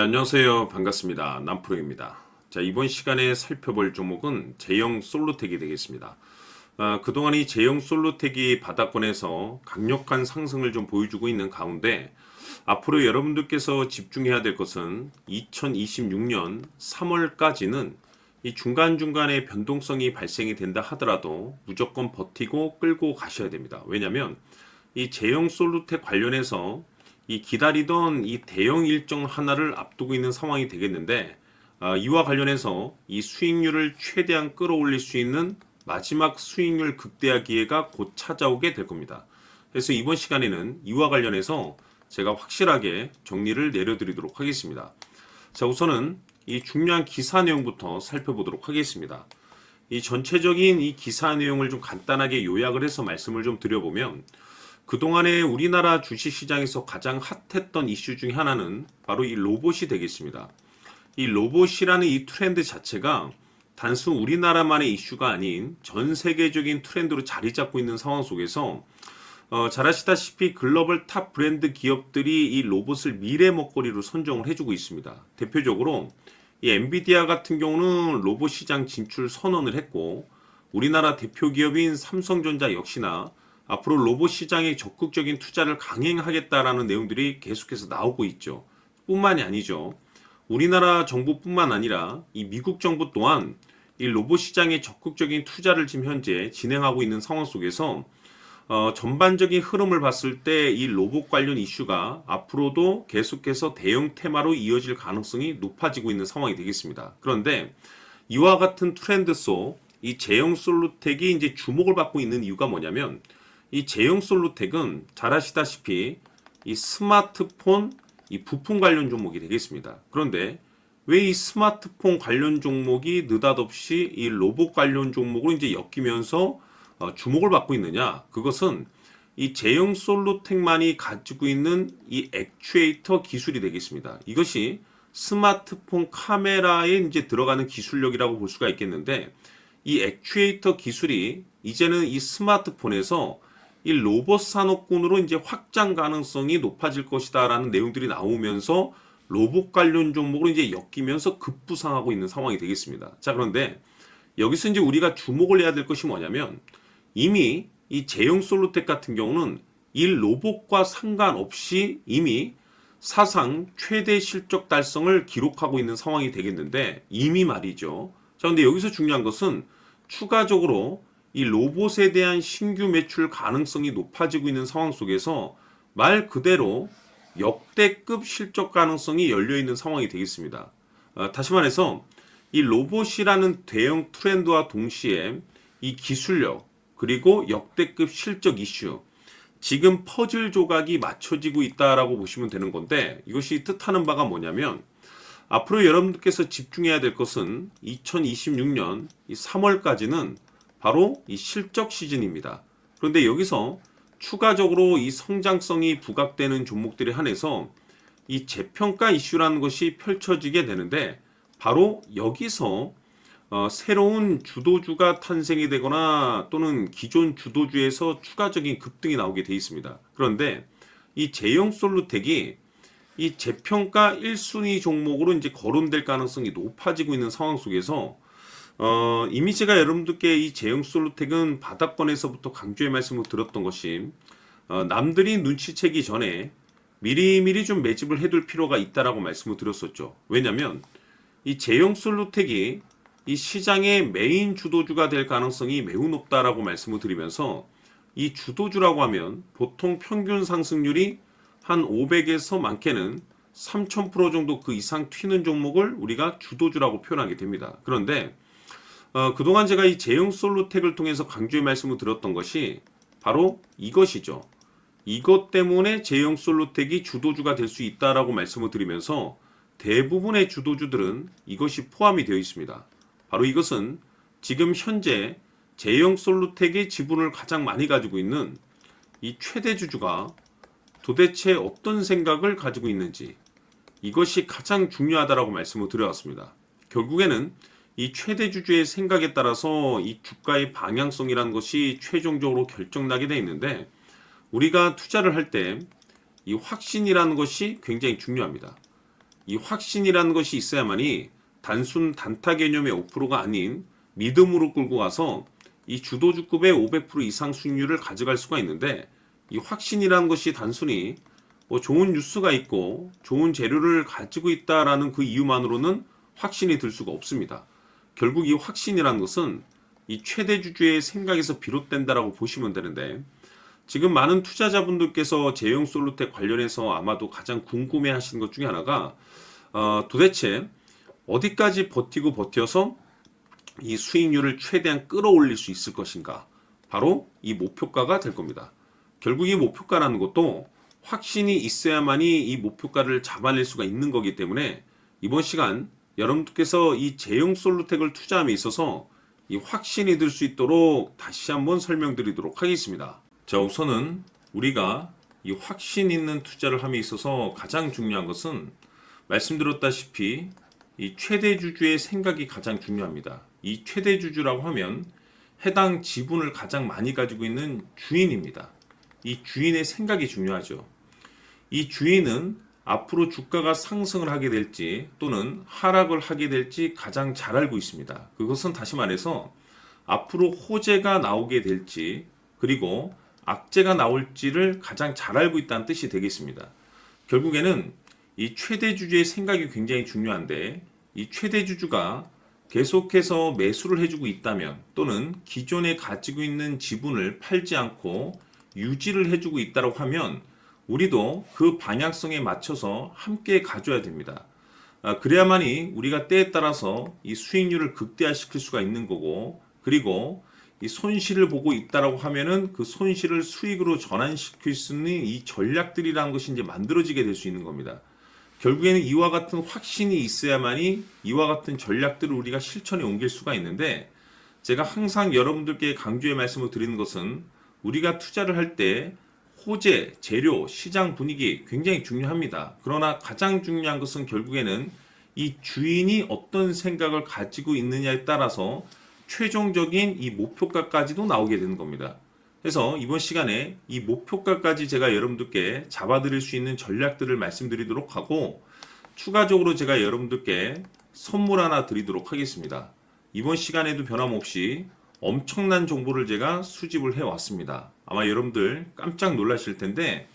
안녕하세요. 반갑습니다. 남프로입니다. 자, 이번 시간에 살펴볼 종목은 제형 솔로텍이 되겠습니다. 그동안 이 제형 솔로텍이 바닥권에서 강력한 상승을 좀 보여주고 있는 가운데 앞으로 여러분들께서 집중해야 될 것은 2026년 3월까지는 이 중간중간에 변동성이 발생이 된다 하더라도 무조건 버티고 끌고 가셔야 됩니다. 왜냐하면 이 제형 솔루텍 관련해서 이 기다리던 이 대형 일정 하나를 앞두고 있는 상황이 되겠는데, 이와 관련해서 이 수익률을 최대한 끌어올릴 수 있는 마지막 수익률 극대화 기회가 곧 찾아오게 될 겁니다. 그래서 이번 시간에는 이와 관련해서 제가 확실하게 정리를 내려드리도록 하겠습니다. 자, 우선은 이 중요한 기사 내용부터 살펴보도록 하겠습니다. 이 전체적인 이 기사 내용을 좀 간단하게 요약을 해서 말씀을 좀 드려보면, 그동안에 우리나라 주식시장에서 가장 핫했던 이슈 중에 하나는 바로 이 로봇이 되겠습니다. 이 로봇이라는 이 트렌드 자체가 단순 우리나라만의 이슈가 아닌 전 세계적인 트렌드로 자리 잡고 있는 상황 속에서 잘 아시다시피 글로벌 탑 브랜드 기업들이 이 로봇을 미래 먹거리로 선정을 해주고 있습니다. 대표적으로 이 엔비디아 같은 경우는 로봇 시장 진출 선언을 했고, 우리나라 대표 기업인 삼성전자 역시나 앞으로 로봇 시장에 적극적인 투자를 강행하겠다라는 내용들이 계속해서 나오고 있죠. 뿐만이 아니죠. 우리나라 정부뿐만 아니라 이 미국 정부 또한 이 로봇 시장에 적극적인 투자를 지금 현재 진행하고 있는 상황 속에서 전반적인 흐름을 봤을 때 이 로봇 관련 이슈가 앞으로도 계속해서 대형 테마로 이어질 가능성이 높아지고 있는 상황이 되겠습니다. 그런데 이와 같은 트렌드 속 이 제형 솔루텍이 이제 주목을 받고 있는 이유가 뭐냐면, 이 제형 솔루텍은 잘 아시다시피 이 스마트폰 이 부품 관련 종목이 되겠습니다. 그런데 왜 이 스마트폰 관련 종목이 느닷없이 이 로봇 관련 종목으로 이제 엮이면서 주목을 받고 있느냐? 그것은 이 제형 솔루텍만이 가지고 있는 이 액추에이터 기술이 되겠습니다. 이것이 스마트폰 카메라에 이제 들어가는 기술력이라고 볼 수가 있겠는데, 이 액추에이터 기술이 이제는 이 스마트폰에서 이 로봇 산업군으로 이제 확장 가능성이 높아질 것이다라는 내용들이 나오면서 로봇 관련 종목으로 이제 엮이면서 급부상하고 있는 상황이 되겠습니다. 자, 그런데 여기서 이제 우리가 주목을 해야 될 것이 뭐냐면, 이미 이 제형 솔루텍 같은 경우는 이 로봇과 상관없이 이미 사상 최대 실적 달성을 기록하고 있는 상황이 되겠는데, 이미 말이죠. 자, 근데 여기서 중요한 것은 추가적으로 이 로봇에 대한 신규 매출 가능성이 높아지고 있는 상황 속에서 말 그대로 역대급 실적 가능성이 열려있는 상황이 되겠습니다. 다시 말해서 이 로봇이라는 대형 트렌드와 동시에 이 기술력 그리고 역대급 실적 이슈, 지금 퍼즐 조각이 맞춰지고 있다라고 보시면 되는 건데, 이것이 뜻하는 바가 뭐냐면, 앞으로 여러분들께서 집중해야 될 것은 2026년 3월까지는 바로 이 실적 시즌입니다. 그런데 여기서 추가적으로 이 성장성이 부각되는 종목들에 한해서 이 재평가 이슈라는 것이 펼쳐지게 되는데, 바로 여기서 새로운 주도주가 탄생이 되거나 또는 기존 주도주에서 추가적인 급등이 나오게 되어 있습니다. 그런데 이 제형 솔루텍이 이 재평가 1순위 종목으로 이제 거론될 가능성이 높아지고 있는 상황 속에서 이미 제가 여러분들께 이 제형 솔루텍은 바닥권에서부터 강조의 말씀을 드렸던 것이, 남들이 눈치채기 전에 미리미리 좀 매집을 해둘 필요가 있다라고 말씀을 드렸었죠. 왜냐하면 이 제형 솔루텍이 이 시장의 메인 주도주가 될 가능성이 매우 높다라고 말씀을 드리면서, 이 주도주라고 하면 보통 평균 상승률이 한 500에서 많게는 3000% 정도 그 이상 튀는 종목을 우리가 주도주라고 표현하게 됩니다. 그런데 그동안 제가 이 제형 솔루텍을 통해서 강조의 말씀을 드렸던 것이 바로 이것이죠. 이것 때문에 제형 솔루텍이 주도주가 될 수 있다라고 말씀을 드리면서, 대부분의 주도주들은 이것이 포함이 되어 있습니다. 바로 이것은 지금 현재 제형 솔루텍의 지분을 가장 많이 가지고 있는 이 최대 주주가 도대체 어떤 생각을 가지고 있는지, 이것이 가장 중요하다라고 말씀을 드려왔습니다. 결국에는 이 최대 주주의 생각에 따라서 이 주가의 방향성이라는 것이 최종적으로 결정나게 돼 있는데, 우리가 투자를 할 때 이 확신이라는 것이 굉장히 중요합니다. 이 확신이라는 것이 있어야만이 단순 단타 개념의 5%가 아닌 믿음으로 끌고 가서 이 주도주급의 500% 이상 수익률을 가져갈 수가 있는데, 이 확신이라는 것이 단순히 뭐 좋은 뉴스가 있고 좋은 재료를 가지고 있다라는 그 이유만으로는 확신이 들 수가 없습니다. 결국 이 확신이라는 것은 이 최대 주주의 생각에서 비롯된다라고 보시면 되는데, 지금 많은 투자자분들께서 제형 솔루텍 관련해서 아마도 가장 궁금해 하시는 것 중에 하나가 도대체 어디까지 버티고 버텨서 이 수익률을 최대한 끌어올릴 수 있을 것인가, 바로 이 목표가가 될 겁니다. 결국 이 목표가라는 것도 확신이 있어야만이 이 목표가를 잡아낼 수가 있는 거기 때문에, 이번 시간 여러분들께서 이 제형 솔루텍을 투자함에 있어서 이 확신이 들 수 있도록 다시 한번 설명드리도록 하겠습니다. 자, 우선은 우리가 이 확신 있는 투자를 함에 있어서 가장 중요한 것은 말씀드렸다시피 이 최대 주주의 생각이 가장 중요합니다. 이 최대 주주라고 하면 해당 지분을 가장 많이 가지고 있는 주인입니다. 이 주인의 생각이 중요하죠. 이 주인은 앞으로 주가가 상승을 하게 될지 또는 하락을 하게 될지 가장 잘 알고 있습니다. 그것은 다시 말해서 앞으로 호재가 나오게 될지 그리고 악재가 나올지를 가장 잘 알고 있다는 뜻이 되겠습니다. 결국에는 이 최대 주주의 생각이 굉장히 중요한데, 이 최대 주주가 계속해서 매수를 해주고 있다면 또는 기존에 가지고 있는 지분을 팔지 않고 유지를 해주고 있다고 하면 우리도 그 방향성에 맞춰서 함께 가져야 됩니다. 그래야만이 우리가 때에 따라서 이 수익률을 극대화시킬 수가 있는 거고, 그리고 이 손실을 보고 있다라고 하면은 그 손실을 수익으로 전환시킬 수 있는 이 전략들이라는 것이 이제 만들어지게 될 수 있는 겁니다. 결국에는 이와 같은 확신이 있어야만이 이와 같은 전략들을 우리가 실천에 옮길 수가 있는데, 제가 항상 여러분들께 강조의 말씀을 드리는 것은 우리가 투자를 할 때 호재, 재료, 시장 분위기 굉장히 중요합니다. 그러나 가장 중요한 것은 결국에는 이 주인이 어떤 생각을 가지고 있느냐에 따라서 최종적인 이 목표가까지도 나오게 되는 겁니다. 그래서 이번 시간에 이 목표가까지 제가 여러분들께 잡아드릴 수 있는 전략들을 말씀드리도록 하고, 추가적으로 제가 여러분들께 선물 하나 드리도록 하겠습니다. 이번 시간에도 변함없이 엄청난 정보를 제가 수집을 해왔습니다. 아마 여러분들 깜짝 놀라실 텐데,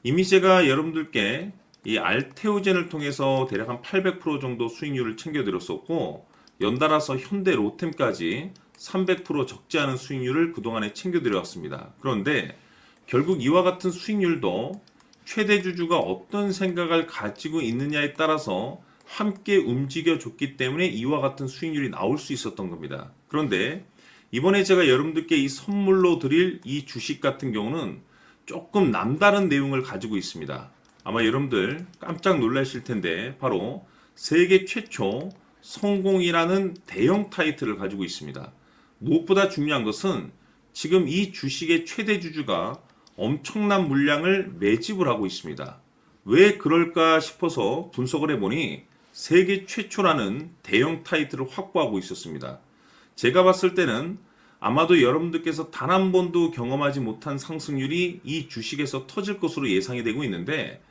이미 제가 여러분들께 이 알테오젠을 통해서 대략 한 800% 정도 수익률을 챙겨드렸었고, 연달아서 현대 로템까지 300% 적지 않은 수익률을 그동안에 챙겨드려왔습니다. 그런데 결국 이와 같은 수익률도 최대 주주가 어떤 생각을 가지고 있느냐에 따라서 함께 움직여줬기 때문에 이와 같은 수익률이 나올 수 있었던 겁니다. 그런데 이번에 제가 여러분들께 이 선물로 드릴 이 주식 같은 경우는 조금 남다른 내용을 가지고 있습니다. 아마 여러분들 깜짝 놀라실 텐데, 바로 세계 최초 성공이라는 대형 타이틀을 가지고 있습니다. 무엇보다 중요한 것은 지금 이 주식의 최대 주주가 엄청난 물량을 매집을 하고 있습니다. 왜 그럴까 싶어서 분석을 해보니 세계 최초라는 대형 타이틀을 확보하고 있었습니다. 제가 봤을 때는 아마도 여러분들께서 단 한 번도 경험하지 못한 상승률이 이 주식에서 터질 것으로 예상이 되고 있는데,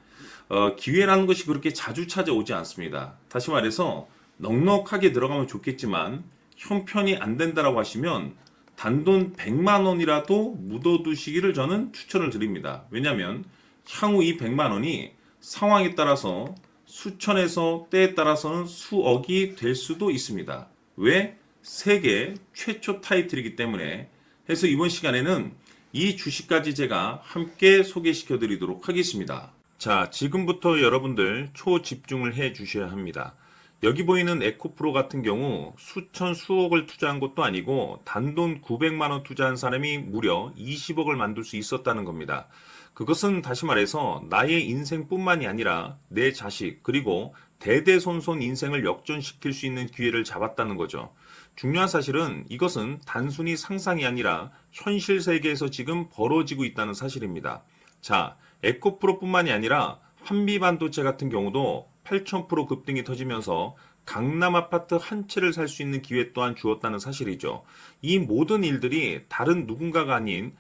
기회라는 것이 그렇게 자주 찾아오지 않습니다. 다시 말해서 넉넉하게 들어가면 좋겠지만 형편이 안 된다라고 하시면 단돈 100만 원이라도 묻어두시기를 저는 추천을 드립니다. 왜냐하면 향후 이 100만 원이 상황에 따라서 수천에서 때에 따라서는 수억이 될 수도 있습니다. 왜? 세계 최초 타이틀이기 때문에. 해서 이번 시간에는 이 주식까지 제가 함께 소개시켜 드리도록 하겠습니다. 자, 지금부터 여러분들 초집중을 해 주셔야 합니다. 여기 보이는 에코프로 같은 경우 수천 수억을 투자한 것도 아니고 단돈 900만 원 투자한 사람이 무려 20억을 만들 수 있었다는 겁니다. 그것은 다시 말해서 나의 인생뿐만이 아니라 내 자식 그리고 대대손손 인생을 역전시킬 수 있는 기회를 잡았다는 거죠. 중요한 사실은 이것은 단순히 상상이 아니라 현실 세계에서 지금 벌어지고 있다는 사실입니다. 자, 에코프로뿐만이 아니라 한미반도체 같은 경우도 8,000% 급등이 터지면서 강남 아파트 한 채를 살 수 있는 기회 또한 주었다는 사실이죠. 이 모든 일들이 다른 누군가가 아닌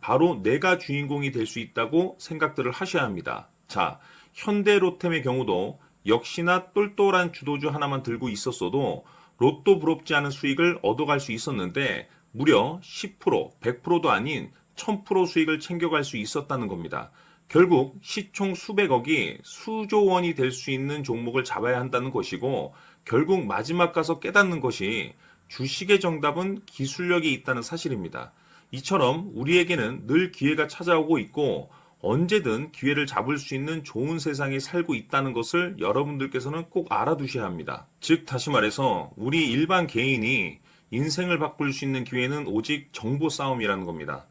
바로 내가 주인공이 될 수 있다고 생각들을 하셔야 합니다. 자, 현대로템의 경우도 역시나 똘똘한 주도주 하나만 들고 있었어도 로또 부럽지 않은 수익을 얻어갈 수 있었는데 무려 10%, 100%도 아닌 1000% 수익을 챙겨갈 수 있었다는 겁니다. 결국 시총 수백억이 수조 원이 될 수 있는 종목을 잡아야 한다는 것이고 결국 마지막 가서 깨닫는 것이 주식의 정답은 기술력이 있다는 사실입니다. 이처럼 우리에게는 늘 기회가 찾아오고 있고 언제든 기회를 잡을 수 있는 좋은 세상에 살고 있다는 것을 여러분들께서는 꼭 알아두셔야 합니다. 즉 다시 말해서 우리 일반 개인이 인생을 바꿀 수 있는 기회는 오직 정보 싸움이라는 겁니다.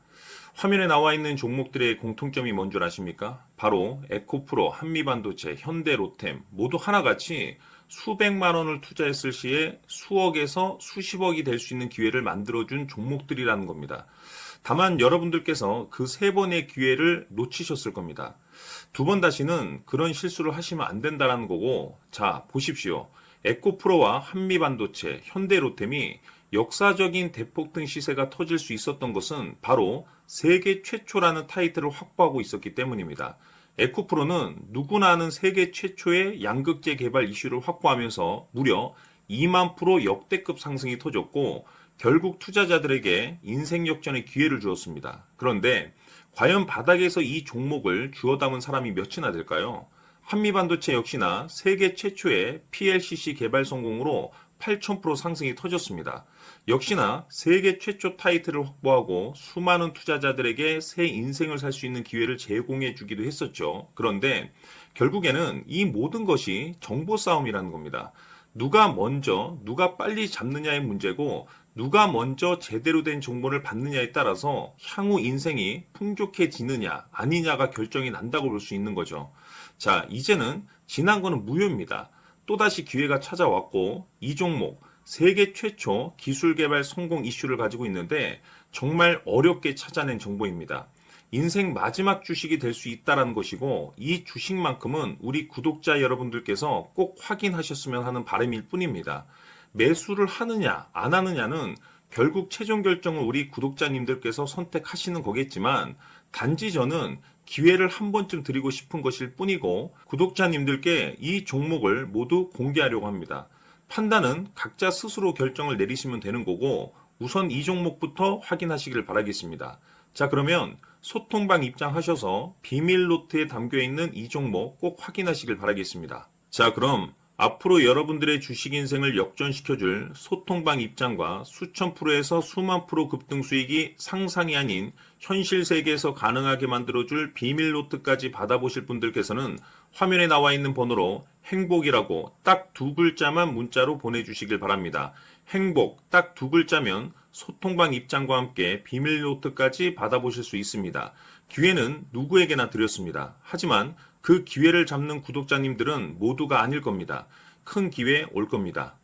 화면에 나와 있는 종목들의 공통점이 뭔 줄 아십니까? 바로 에코프로, 한미반도체, 현대로템 모두 하나같이 수백만 원을 투자했을 시에 수억에서 수십억이 될 수 있는 기회를 만들어준 종목들이라는 겁니다. 다만 여러분들께서 그 세 번의 기회를 놓치셨을 겁니다. 두 번 다시는 그런 실수를 하시면 안 된다는 거고, 자, 보십시오. 에코프로와 한미반도체, 현대로템이 역사적인 대폭등 시세가 터질 수 있었던 것은 바로 세계 최초라는 타이틀을 확보하고 있었기 때문입니다. 에코프로는 누구나 아는 세계 최초의 양극재 개발 이슈를 확보하면서 무려 2만 프로 역대급 상승이 터졌고 결국 투자자들에게 인생 역전의 기회를 주었습니다. 그런데 과연 바닥에서 이 종목을 주워 담은 사람이 몇이나 될까요? 한미반도체 역시나 세계 최초의 PLCC 개발 성공으로 8000% 상승이 터졌습니다. 역시나 세계 최초 타이틀을 확보하고 수많은 투자자들에게 새 인생을 살 수 있는 기회를 제공해 주기도 했었죠. 그런데 결국에는 이 모든 것이 정보 싸움이라는 겁니다. 누가 먼저, 누가 빨리 잡느냐의 문제고 누가 먼저 제대로 된 정보를 받느냐에 따라서 향후 인생이 풍족해지느냐 아니냐가 결정이 난다고 볼 수 있는 거죠. 자, 이제는 지난 거는 무효입니다. 또다시 기회가 찾아왔고 이 종목 세계 최초 기술 개발 성공 이슈를 가지고 있는데 정말 어렵게 찾아낸 정보입니다. 인생 마지막 주식이 될 수 있다는 것이고 이 주식만큼은 우리 구독자 여러분들께서 꼭 확인하셨으면 하는 바람일 뿐입니다. 매수를 하느냐 안 하느냐는 결국 최종 결정을 우리 구독자님들께서 선택하시는 거겠지만 단지 저는 기회를 한 번쯤 드리고 싶은 것일 뿐이고 구독자님들께 이 종목을 모두 공개하려고 합니다. 판단은 각자 스스로 결정을 내리시면 되는 거고 우선 이 종목부터 확인하시길 바라겠습니다. 자, 그러면 소통방 입장하셔서 비밀 노트에 담겨 있는 이 종목 꼭 확인하시길 바라겠습니다. 자, 그럼 앞으로 여러분들의 주식 인생을 역전시켜줄 소통방 입장과 수천 프로에서 수만 프로 급등 수익이 상상이 아닌 현실 세계에서 가능하게 만들어줄 비밀 노트까지 받아보실 분들께서는 화면에 나와 있는 번호로 행복이라고 딱 두 글자만 문자로 보내주시길 바랍니다. 행복 딱 두 글자면 소통방 입장과 함께 비밀 노트까지 받아보실 수 있습니다. 기회는 누구에게나 드렸습니다. 하지만 그 기회를 잡는 구독자님들은 모두가 아닐 겁니다. 큰 기회 올 겁니다.